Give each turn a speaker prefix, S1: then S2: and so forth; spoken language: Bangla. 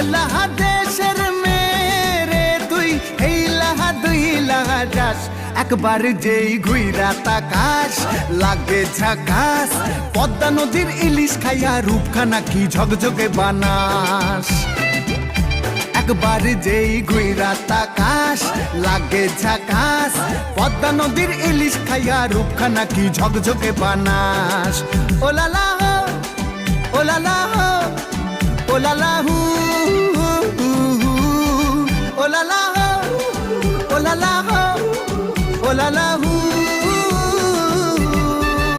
S1: বাংলাদেশের মেরে তুই এই লাহা দুই লাহা যাস একবার যেই ঘুইরা তাকাস লাগে ঝাকাস পদ্মা নদীর ইলিশ খাইয়া রূপখানা কি ঝকঝকে বানাস একবার যেই ঘুইরা তাকাস লাগে ঝাকাস পদ্মা নদীর ইলিশ খাইয়া রূপখানা কি ঝকঝকে বানাস ওলালা হো ওলালা হো ওলালা হু ওলালা হো ওলালা হো ওলালা হু